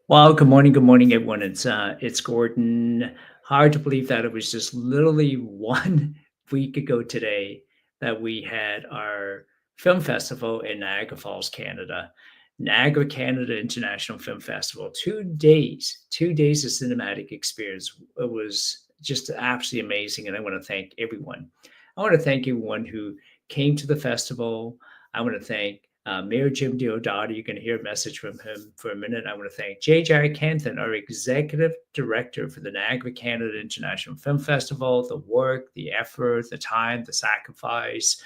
Well, good morning, everyone. It's Gordon. Hard to believe that it was just literally 1 week ago today that we had our film festival in Niagara Falls, Canada. Niagara Canada International Film Festival. 2 days, 2 days of cinematic experience. It was just absolutely amazing, and I want to thank everyone. I want to thank everyone who came to the festival. I want to thank Mayor Jim Diodati. You're going to hear a message from him for a minute. I want to thank J.J. Kenton, our executive director for the Niagara Canada International Film Festival, the work, the effort, the time, the sacrifice,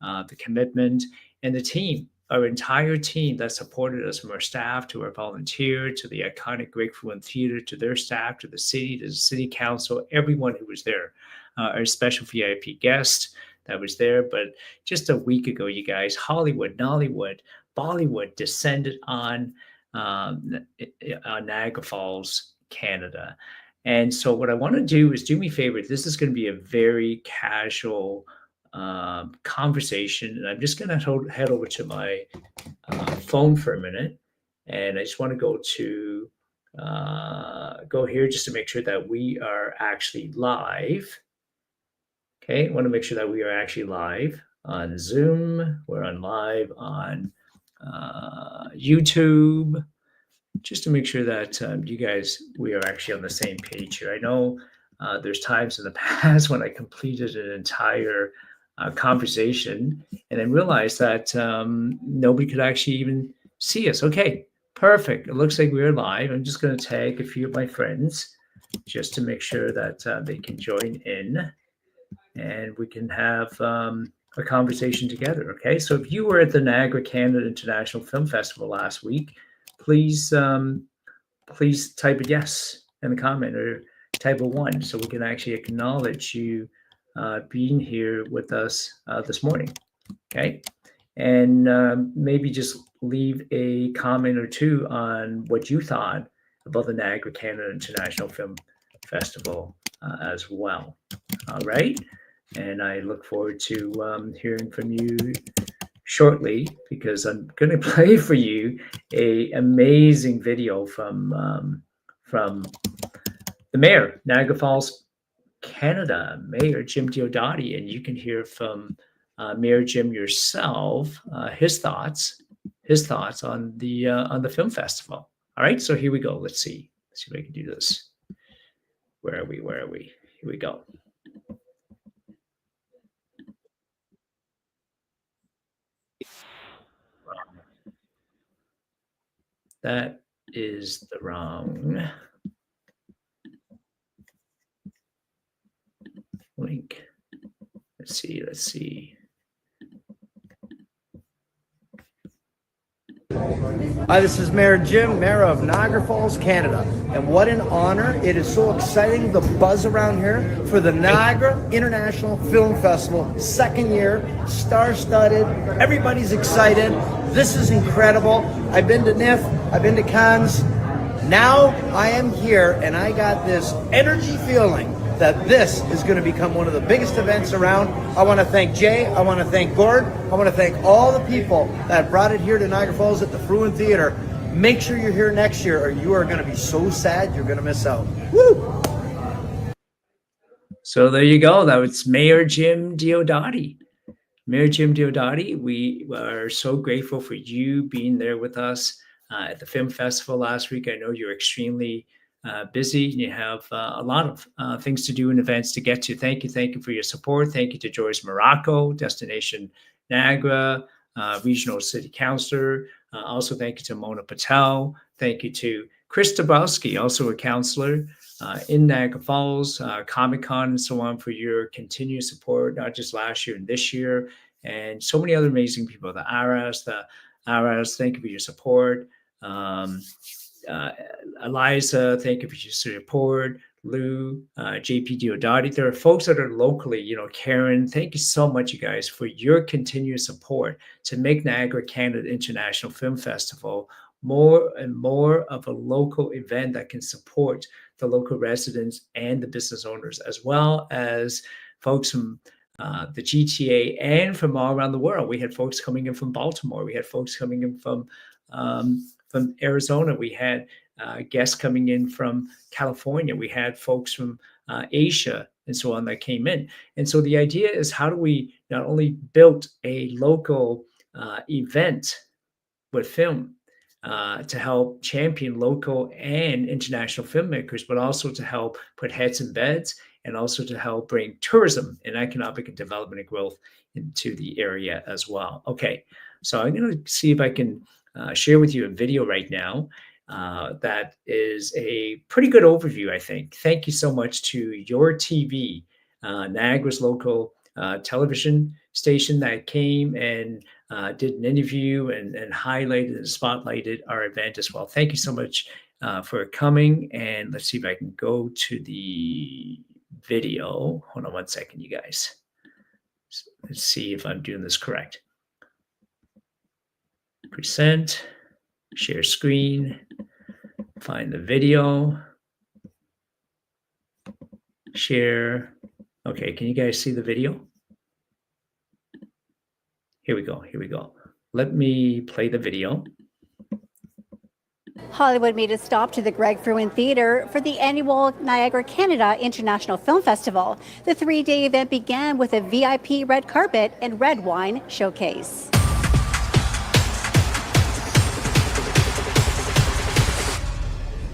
the commitment, and the team, our entire team that supported us, from our staff to our volunteer to the iconic Great Frewin Theater to their staff to the city council, everyone who was there, our special VIP guest that was there. But just a week ago, you guys, Hollywood, Nollywood, Bollywood descended on Niagara Falls, Canada. And so, what I want to do is do me a favor. This is going to be a very casual conversation, and I'm just going to head over to my phone for a minute, and I just want to go here just to make sure that we are actually live. Okay, I want to make sure that we are actually live on Zoom. We're on live on YouTube, just to make sure that you guys, we are actually on the same page here. I know there's times in the past when I completed an entire conversation and then realized that nobody could actually even see us. Okay, perfect. It looks like we're live. I'm just going to tag a few of my friends just to make sure that they can join in and we can have a conversation together. Okay, so if you were at the Niagara Canada International Film Festival last week, please please type a yes in the comment or type a one so we can actually acknowledge you being here with us this morning. Okay, and maybe just leave a comment or two on what you thought about the Niagara Canada International Film Festival as well. All right. And I look forward to hearing from you shortly, because I'm going to play for you a amazing video from the mayor, Niagara Falls, Canada, Mayor Jim Diodati, and you can hear from Mayor Jim yourself, his thoughts on the film festival. All right, so here we go. Let's see if I can do this. Where are we? Here we go. That is the wrong link. Let's see. Hi, this is Mayor Jim, Mayor of Niagara Falls, Canada. And what an honor. It is so exciting, the buzz around here for the Niagara International Film Festival. Second year, star-studded, everybody's excited. This is incredible. I've been to NIF, I've been to Cannes. Now I am here and I got this energy feeling that this is going to become one of the biggest events around. I want to thank Jay, I want to thank Gord, I want to thank all the people that brought it here to Niagara Falls at the Frewin Theater. Make sure you're here next year or you are going to be so sad you're going to miss out. Woo! So there you go. That was Mayor Jim Diodati. Mayor Jim Diodati, we are so grateful for you being there with us at the film festival last week. I know you're extremely busy and you have a lot of things to do and events to get to. Thank you for your support. Thank you to Joyce Morocco, Destination Niagara, Regional City Councillor. Also, thank you to Mona Patel. Thank you to Chris Dabrowski, also a councillor in Niagara Falls, Comic-Con and so on, for your continued support, not just last year and this year, and so many other amazing people. The Aras, thank you for your support. Eliza, thank you for your support. Lou, JP Diodati. There are folks that are locally, Karen, thank you so much, you guys, for your continued support to make Niagara Canada International Film Festival more and more of a local event that can support the local residents and the business owners, as well as folks from the GTA and from all around the world. We had folks coming in from Baltimore. We had folks coming in from Arizona. We had guests coming in from California. We had folks from Asia and so on that came in. And so the idea is, how do we not only build a local event with film to help champion local and international filmmakers, but also to help put heads in beds and also to help bring tourism and economic and development and growth into the area as well. Okay, so I'm going to see if I can share with you a video right now that is a pretty good overview, I think. Thank you so much to Your TV, Niagara's local television station that came and did an interview and highlighted and spotlighted our event as well. Thank you so much for coming. And let's see if I can go to the video. Hold on one second, you guys. Let's see if I'm doing this correct. Present, share screen, find the video, share. Okay, can you guys see the video? Here we go. Here we go. Let me play the video. Hollywood made a stop to the Greg Frewin Theatre for the annual Niagara Canada International Film Festival. The 3-day event began with a VIP red carpet and red wine showcase.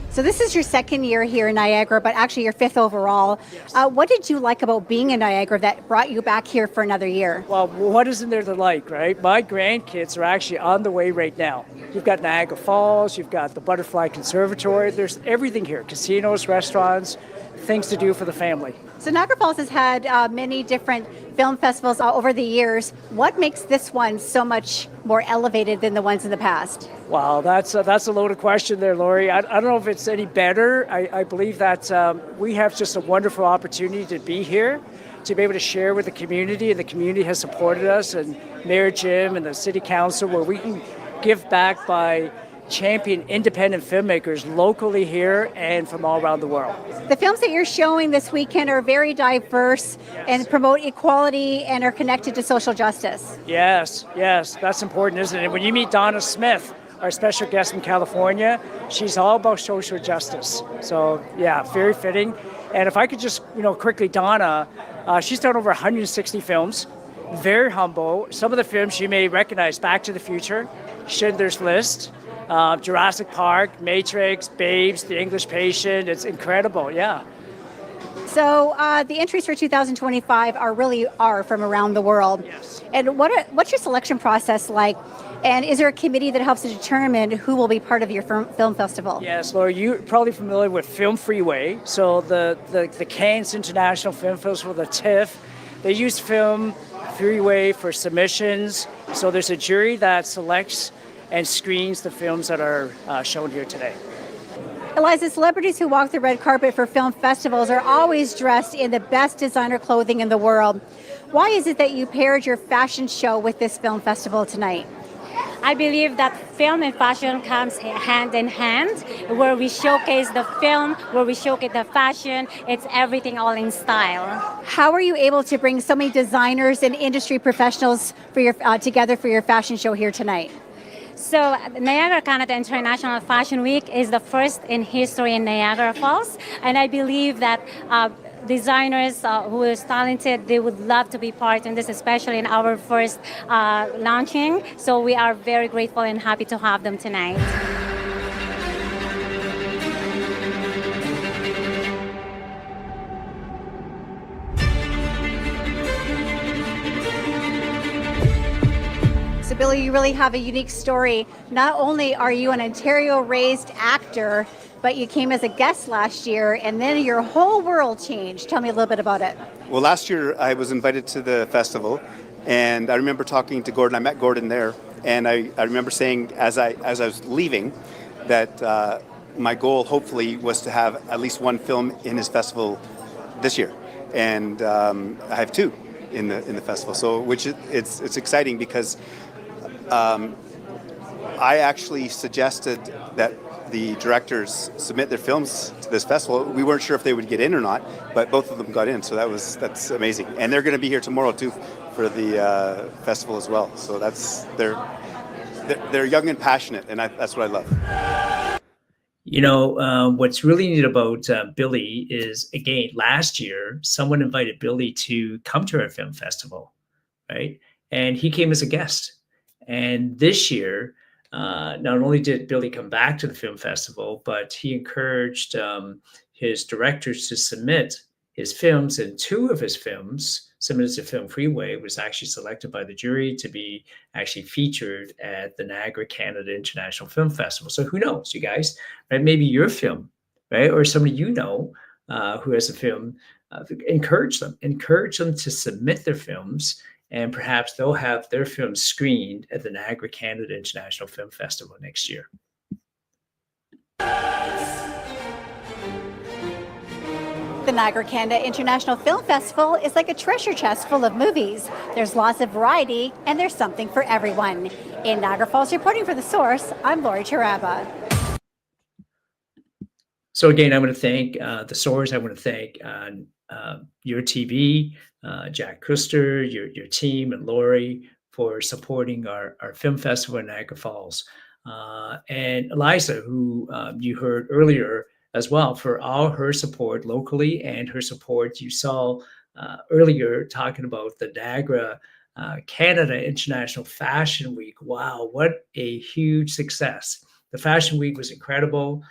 So this is your second year here in Niagara, but actually your fifth overall. Yes. What did you like about being in Niagara that brought you back here for another year? Well, what isn't there to like, right? My grandkids are actually on the way right now. You've got Niagara Falls, you've got the Butterfly Conservatory, there's everything here, casinos, restaurants, things to do for the family. So Niagara Falls has had many different film festivals over the years. What makes this one so much more elevated than the ones in the past? Wow, that's a loaded question there, Lori. I don't know if it's any better. I believe that we have just a wonderful opportunity to be here, to be able to share with the community, and the community has supported us, and Mayor Jim and the City Council, where we can give back by champion independent filmmakers locally here and from all around the world. The films that you're showing this weekend are very diverse and promote equality and are connected to social justice. Yes, that's important, isn't it? When you meet Donna Smith, our special guest from California, she's all about social justice. So yeah, very fitting. And if I could just, quickly, Donna, she's done over 160 films, very humble. Some of the films you may recognize: Back to the Future, Schindler's List, Jurassic Park, Matrix, Babes, The English Patient. It's incredible, yeah. So the entries for 2025 are from around the world. Yes. And what's your selection process like? And is there a committee that helps to determine who will be part of your film festival? Yes, Laura, you're probably familiar with Film Freeway. So the Cannes International Film Festival, the TIFF, they use Film Freeway for submissions. So there's a jury that selects and screens the films that are shown here today. Eliza, celebrities who walk the red carpet for film festivals are always dressed in the best designer clothing in the world. Why is it that you paired your fashion show with this film festival tonight? I believe that film and fashion comes hand in hand, where we showcase the film, where we showcase the fashion. It's everything all in style. How are you able to bring so many designers and industry professionals together for your fashion show here tonight? So Niagara Canada International Fashion Week is the first in history in Niagara Falls, and I believe that designers who is talented, they would love to be part in this, especially in our first launching. So we are very grateful and happy to have them tonight. So Billy, you really have a unique story. Not only are you an Ontario-raised actor, but you came as a guest last year, and then your whole world changed. Tell me a little bit about it. Well, last year I was invited to the festival, and I remember talking to Gordon. I met Gordon there, and I remember saying as I was leaving that my goal, hopefully, was to have at least one film in his festival this year, and I have two in the festival. So, it's exciting because I actually suggested that the directors submit their films to this festival. We weren't sure if they would get in or not, but both of them got in, so that's amazing. And they're going to be here tomorrow too for the festival as well. So they're young and passionate, and that's what I love. What's really neat about Billy is, again, last year, someone invited Billy to come to our film festival, right? And he came as a guest. And this year, not only did Billy come back to the film festival, but he encouraged his directors to submit his films, and two of his films submitted to Film Freeway was actually selected by the jury to be actually featured at the Niagara Canada International Film Festival. So who knows, you guys, right? Maybe your film, right? Or somebody who has a film, encourage them to submit their films, and perhaps they'll have their film screened at the Niagara Canada International Film Festival next year. The Niagara Canada International Film Festival is like a treasure chest full of movies. There's lots of variety, and there's something for everyone. In Niagara Falls, reporting for The Source, I'm Lori Taraba. So again, I want to thank The Source. I want to thank your TV, Jack Kuster, your team, and Lori for supporting our film festival in Niagara Falls. And Eliza, who you heard earlier as well, for all her support locally and her support you saw earlier talking about the Niagara Canada International Fashion Week. Wow, what a huge success. The Fashion Week was incredible.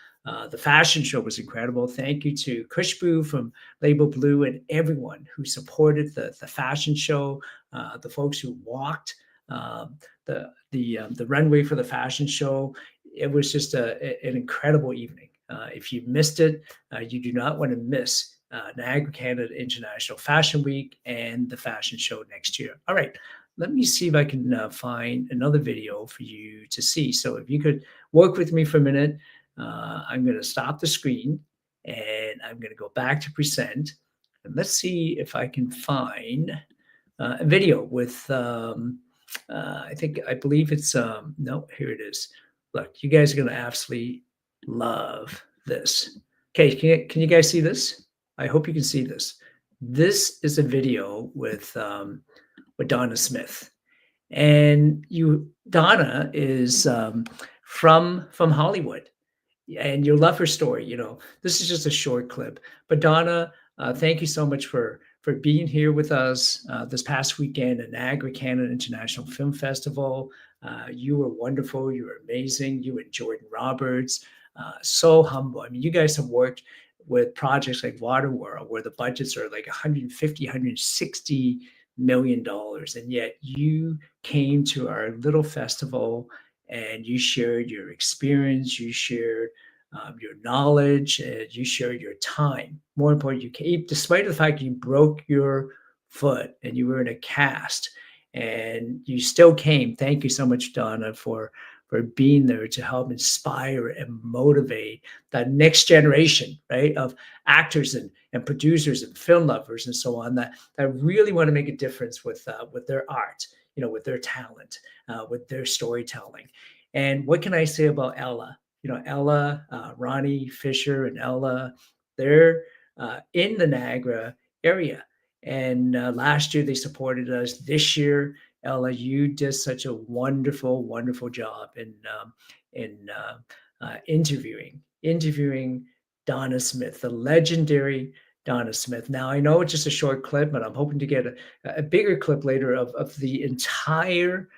The fashion show was incredible. Thank you to Kushbu from Label Blue and everyone who supported the fashion show, the folks who walked the runway for the fashion show. It was just an incredible evening. If you missed it, you do not want to miss Niagara Canada International Fashion Week and the fashion show next year. All right, let me see if I can find another video for you to see. So if you could work with me for a minute, I'm going to stop the screen and I'm going to go back to present. And let's see if I can find a video with, I believe it's, no, here it is. Look, you guys are going to absolutely love this. Okay, can you guys see this? I hope you can see this. This is a video with Donna Smith, and Donna is from Hollywood, and you'll love her story. This is just a short clip, but Donna, thank you so much for being here with us this past weekend at Niagara Canada International Film Festival. You were wonderful. You were amazing. You and Jordan Roberts. So humble. I mean, you guys have worked with projects like Waterworld, where the budgets are like $150, $160 million. And yet you came to our little festival and you shared your experience, you shared your knowledge, and you shared your time. More importantly, you came, despite the fact you broke your foot and you were in a cast, and you still came. Thank you so much, Donna, for being there to help inspire and motivate that next generation, right, of actors and producers and film lovers and so on that really want to make a difference with their art, with their talent, with their storytelling. And what can I say about Ela? Ela, Ronnie Fisher and Ela, they're in the Niagara area. And last year they supported us. This year, Ela, you did such a wonderful, wonderful job in interviewing Donna Smith, the legendary Donna Smith. Now, I know it's just a short clip, but I'm hoping to get a bigger clip later of the entire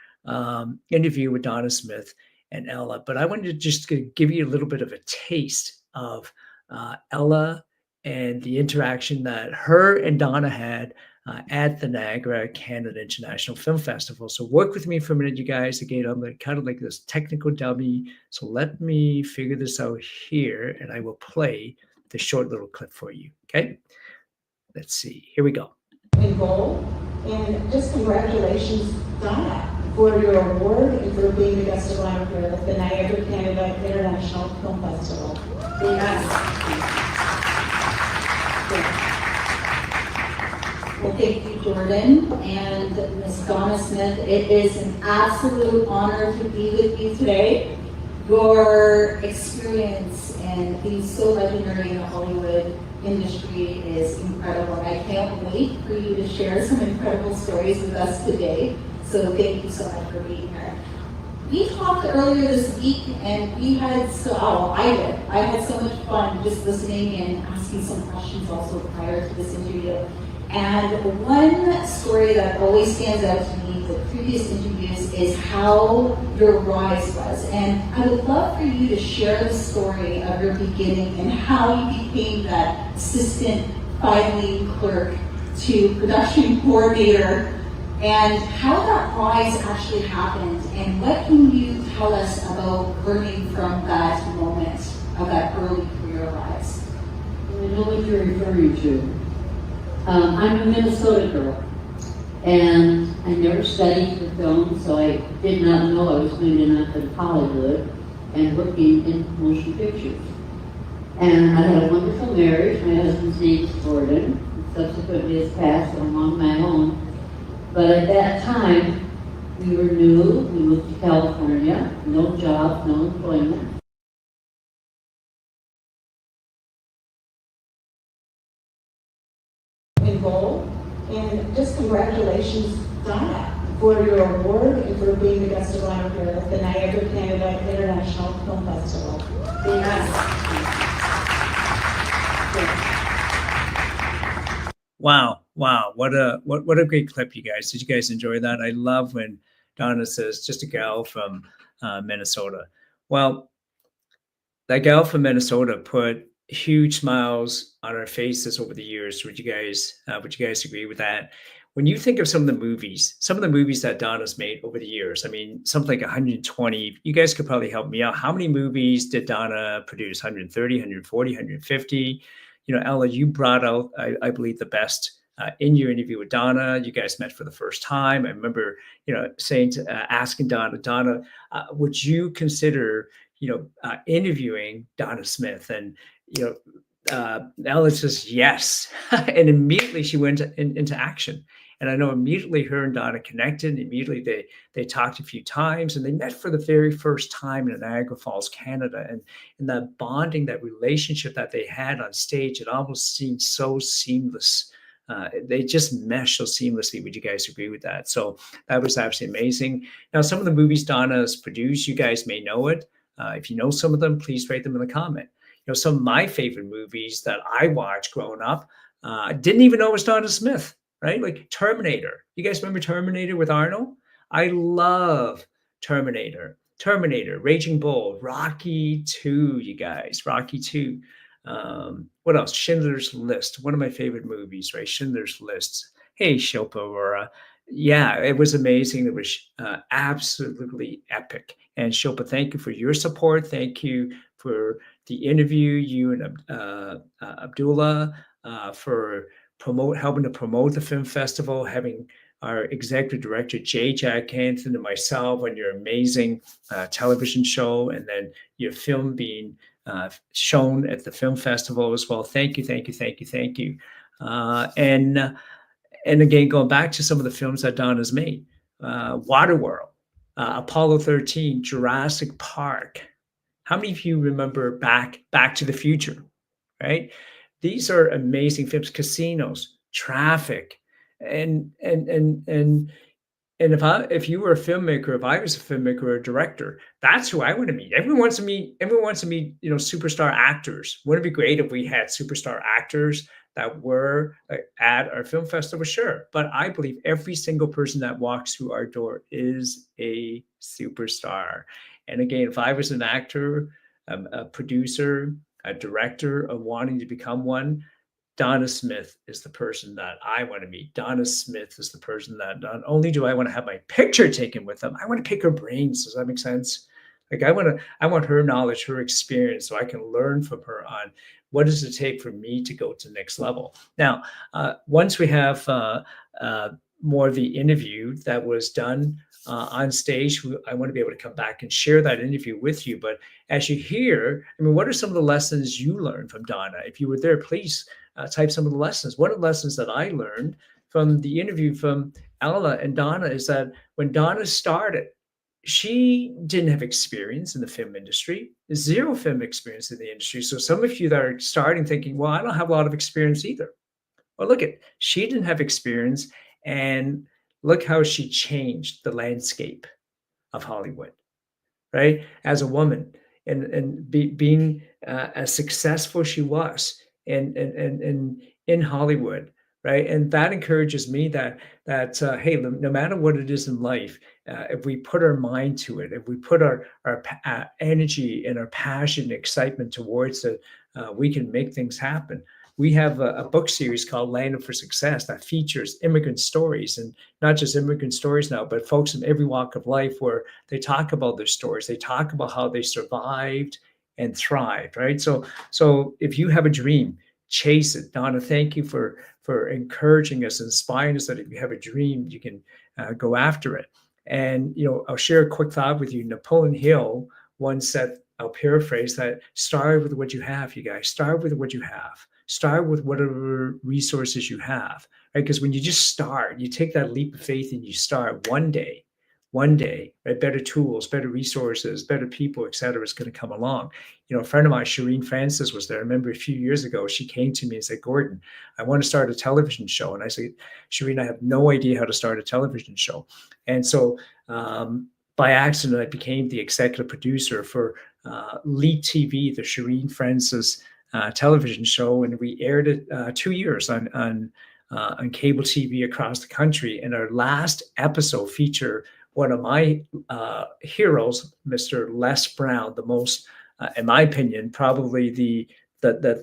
interview with Donna Smith and Ela. But I wanted to just give you a little bit of a taste of Ela and the interaction that her and Donna had at the Niagara Canada International Film Festival. So work with me for a minute, you guys. Again, I'm kind of like this technical dummy. So let me figure this out here, and I will play the short little clip for you, okay? Let's see. Here we go. Goal, and just congratulations, Donna, for your award and for being the guest of honor here at the Niagara Canada International Film Festival. Yes. Well, thank you, Jordan and Ms. Donna Smith. It is an absolute honor to be with you today. Your experience and being so legendary in the Hollywood industry is incredible. I can't wait for you to share some incredible stories with us today. So thank you so much for being here. we talked earlier this week, and we had I had so much fun just listening and asking some questions also prior to this interview. And one story that always stands out to me, the previous interviews, is how your rise was. And I would love for you to share the story of your beginning and how you became that assistant filing clerk to production coordinator, and how that rise actually happened, and what can you tell us about learning from that moment of that early career rise? I know what you're referring to. I'm a Minnesota girl, and I never studied for film, so I did not know I was going to end up in Hollywood and working in motion pictures. And I had a wonderful marriage. My husband's name is Gordon, and subsequently has passed along my own. But at that time, we were new, we moved to California, no job, no employment. Goal, and just congratulations, Donna, for your award and for being the guest of honor here at the Niagara Canada International Film Festival. Wow. What a great clip, you guys. Did you guys enjoy that? I love when Donna says, just a gal from Minnesota. Well, that gal from Minnesota put huge smiles on our faces over the years. Would you guys agree with that? When you think of some of the movies that Donna's made over the years, I mean, something like 120, you guys could probably help me out. How many movies did Donna produce? 130, 140, 150? You know, Ella, you brought out, I believe, the best in your interview with Donna. You guys met for the first time. I remember, saying asking Donna, would you consider, interviewing Donna Smith? And, Ella says yes. And immediately she went into action. And I know immediately her and Donna connected. Immediately they talked a few times, and they met for the very first time in Niagara Falls, Canada. And that bonding, that relationship that they had on stage, it almost seemed so seamless. They just meshed so seamlessly. Would you guys agree with that? So that was absolutely amazing. Now, some of the movies Donna's produced, you guys may know it. If you know some of them, please write them in the comment. Some of my favorite movies that I watched growing up, I didn't even know it was Donna Smith. Right? Like Terminator. You guys remember Terminator with Arnold? I love Terminator. Raging Bull, Rocky 2, you guys. Rocky 2. What else? Schindler's List. One of my favorite movies, right? Schindler's List. Hey, Shilpa Aurora. Yeah, it was amazing. It was absolutely epic. And Shilpa, thank you for your support. Thank you for the interview, you and Abdullah, for helping to promote the film festival, having our executive director, Jay Jack Hansen, and myself on your amazing television show, and then your film being shown at the film festival as well. Thank you. And again, going back to some of the films that Donna's made, Waterworld, Apollo 13, Jurassic Park. How many of you remember Back to the Future, right? These are amazing films. Casinos, Traffic, and if you were a filmmaker, if I was a filmmaker or a director, that's who I want to meet. Everyone wants to meet, superstar actors. Wouldn't it be great if we had superstar actors that were at our film festival? Sure, but I believe every single person that walks through our door is a superstar. And again, if I was an actor, a producer, a director of wanting to become one, Donna Smith is the person that I want to meet. Donna Smith is the person that not only do I want to have my picture taken with them, I want to pick her brains. Does that make sense? Like I want her knowledge, her experience, so I can learn from her on what does it take for me to go to the next level. Now, once we have more of the interview that was done on stage, I want to be able to come back and share that interview with you. But as you hear, what are some of the lessons you learned from Donna? If you were there, please type some of the lessons. One of the lessons that I learned from the interview from Ella and Donna is that when Donna started, she didn't have experience in the film industry, zero film experience in the industry. So some of you that are starting thinking, well, I don't have a lot of experience either. Well, look she didn't have experience, and look how she changed the landscape of Hollywood. right? As a woman, and being as successful as she was in Hollywood, right? And that encourages me that hey, no matter what it is in life, if we put our mind to it, if we put our energy and our passion, excitement towards it, we can make things happen. We have a book series called Land for Success that features immigrant stories, and not just immigrant stories now, but folks in every walk of life, where they talk about their stories. They talk about how they survived and thrived, right? So if you have a dream, chase it. Donna, thank you for encouraging us, inspiring us that if you have a dream, you can go after it. And I'll share a quick thought with you. Napoleon Hill once said, I'll paraphrase that: start with what you have, you guys. Start with what you have. Start with whatever resources you have, right? Because when you just start, you take that leap of faith and you start, one day, right? Better tools, better resources, better people, et cetera, is going to come along. A friend of mine, Shireen Francis, was there. I remember a few years ago, she came to me and said, Gordon, I want to start a television show. And I said, Shireen, I have no idea how to start a television show. And so by accident, I became the executive producer for Lead TV, the Shireen Francis television show, and we aired it 2 years on cable TV across the country. And our last episode featured one of my heroes, Mr. Les Brown, the most, in my opinion, probably the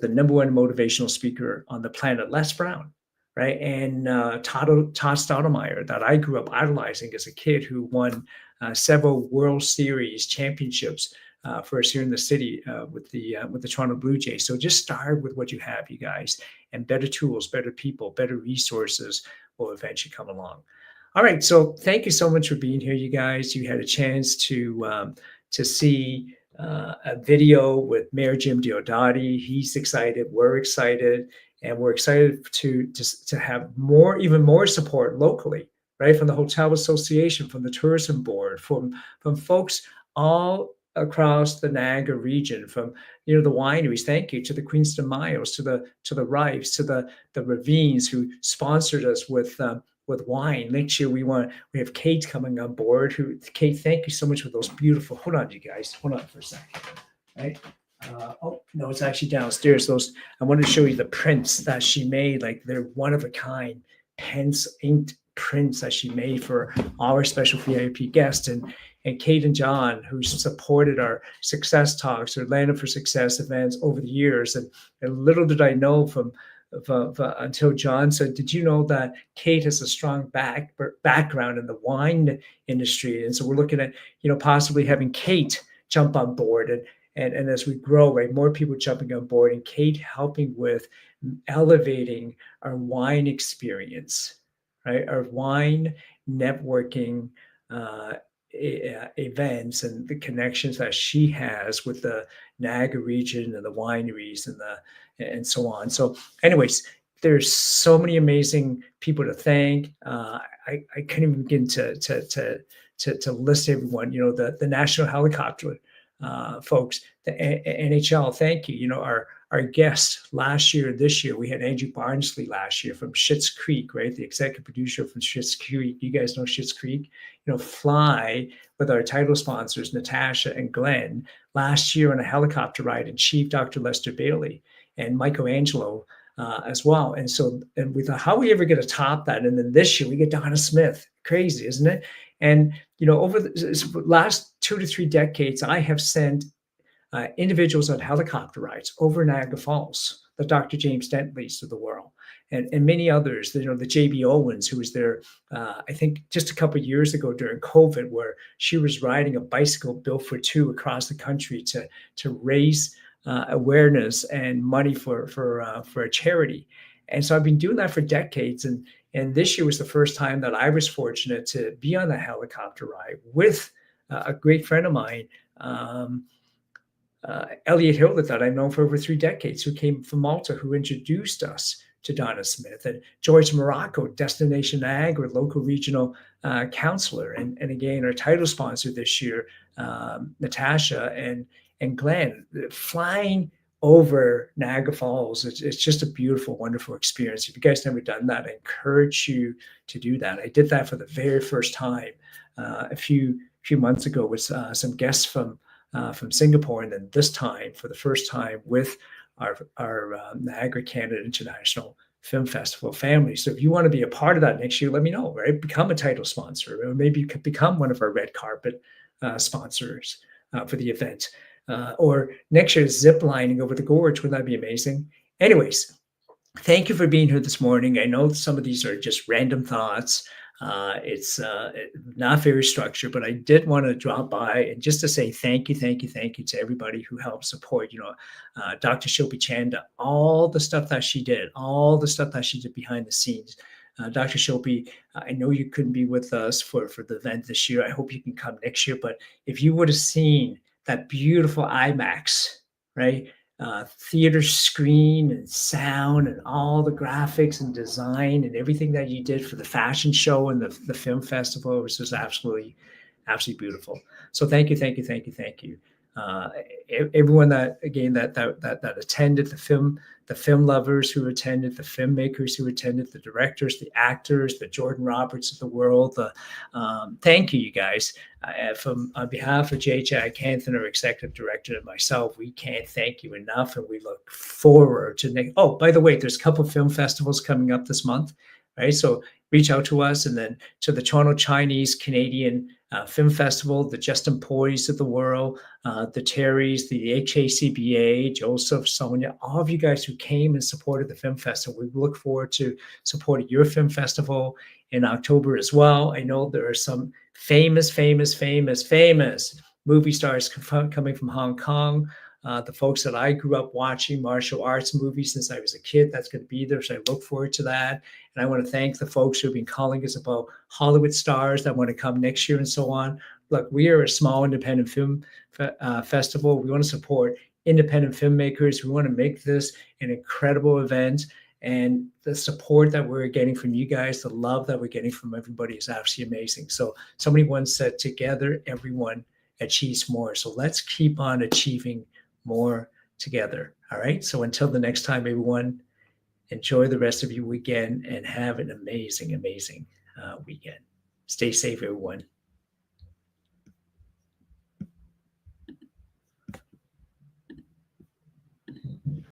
number one motivational speaker on the planet, Les Brown, right? And Todd Stoudemire, that I grew up idolizing as a kid, who won several World Series championships for us here in the city with the Toronto Blue Jays. So just start with what you have, you guys, and better tools, better people, better resources will eventually come along. All right, so thank you so much for being here, you guys. You had a chance to see a video with Mayor Jim Diodati. He's excited. We're excited, and we're excited to have even more support locally, right? From the Hotel Association, from the Tourism Board, from folks all across the Niagara region, from the wineries, thank you, to the Queenston Miles, to the Rifes, to the Ravines, who sponsored us with wine. Next year we have Kate coming on board. Kate, thank you so much for those beautiful. Hold on, you guys. Hold on for a second. Right. Oh no, it's actually downstairs. Those, I wanted to show you the prints that she made. Like, they're one of a kind pencil inked prints that she made for our special VIP guests. And Kate and John, who supported our Success Talks or Land for Success events over the years. And little did I know until John said, did you know that Kate has a strong background in the wine industry? And so we're looking at, possibly having Kate jump on board. And as we grow, right, more people jumping on board, and Kate helping with elevating our wine experience, right? Our wine networking events, and the connections that she has with the Niagara region and the wineries and so on. So anyways, there's so many amazing people to thank. I can't even begin to list everyone. The National Helicopter folks, the NHL, thank you. Our guests last year, this year, we had Andrew Barnsley last year from Schitt's Creek, right? The executive producer from Schitt's Creek. You guys know Schitt's Creek? Fly with our title sponsors, Natasha and Glenn, last year on a helicopter ride, and Chief Dr. Lester Bailey and Michelangelo as well. And we thought, how are we ever going to top that? And then this year we get Donna Smith. Crazy, isn't it? And, over the last 2 to 3 decades, I have sent individuals on helicopter rides over Niagara Falls, the Dr. James Dentleys of the world, and many others. The JB Owens, who was there, I think, just a couple of years ago during COVID, where she was riding a bicycle built for two across the country to raise awareness and money for a charity. And so I've been doing that for decades. And this year was the first time that I was fortunate to be on that helicopter ride with a great friend of mine, Elliot Hilda, that I've known for over 3 decades, who came from Malta, who introduced us to Donna Smith, and George Morocco, Destination Niagara, local regional counselor, and again, our title sponsor this year, Natasha and Glenn, flying over Niagara Falls. It's just a beautiful, wonderful experience. If you guys never done that, I encourage you to do that. I did that for the very first time a few few months ago with some guests from Singapore, and then this time, for the first time, with our Niagara Canada International Film Festival family. So if you want to be a part of that next year, let me know, right? Become a title sponsor, or maybe you could become one of our red carpet sponsors for the event. Or next year, zip lining over the gorge. Wouldn't that be amazing? Anyways, thank you for being here this morning. I know some of these are just random thoughts. It's not very structured, but I did want to drop by and just to say thank you to everybody who helped support, Dr. Shilpi Chanda, all the stuff that she did behind the scenes. Dr. Shilpi, I know you couldn't be with us for the event this year. I hope you can come next year. But if you would have seen that beautiful IMAX, right? Theater screen and sound and all the graphics and design and everything that you did for the fashion show and the film festival, it was just absolutely beautiful. So thank you. Everyone that attended, the film lovers who attended, the filmmakers who attended, the directors, the actors, the Jordan Roberts of the world. Thank you guys. On behalf of JJ Canthan, our executive director, and myself, we can't thank you enough, and we look forward to next. Oh, by the way, there's a couple of film festivals coming up this month, right? So reach out to us, and then to the Toronto Chinese Canadian Film Festival, the Justin Poys of the world, the Terrys, the HACBA, Joseph, Sonia, all of you guys who came and supported the film festival. We look forward to supporting your film festival in October as well. I know there are some famous movie stars coming from Hong Kong. The folks that I grew up watching martial arts movies since I was a kid, that's going to be there. So I look forward to that. And I want to thank the folks who have been calling us about Hollywood stars that want to come next year and so on. Look, we are a small independent film festival. We want to support independent filmmakers. We want to make this an incredible event. And the support that we're getting from you guys, the love that we're getting from everybody is absolutely amazing. So somebody once said, together, everyone achieves more. So let's keep on achieving more together. All right. So until the next time, everyone, enjoy the rest of your weekend and have an amazing weekend. Stay safe, everyone.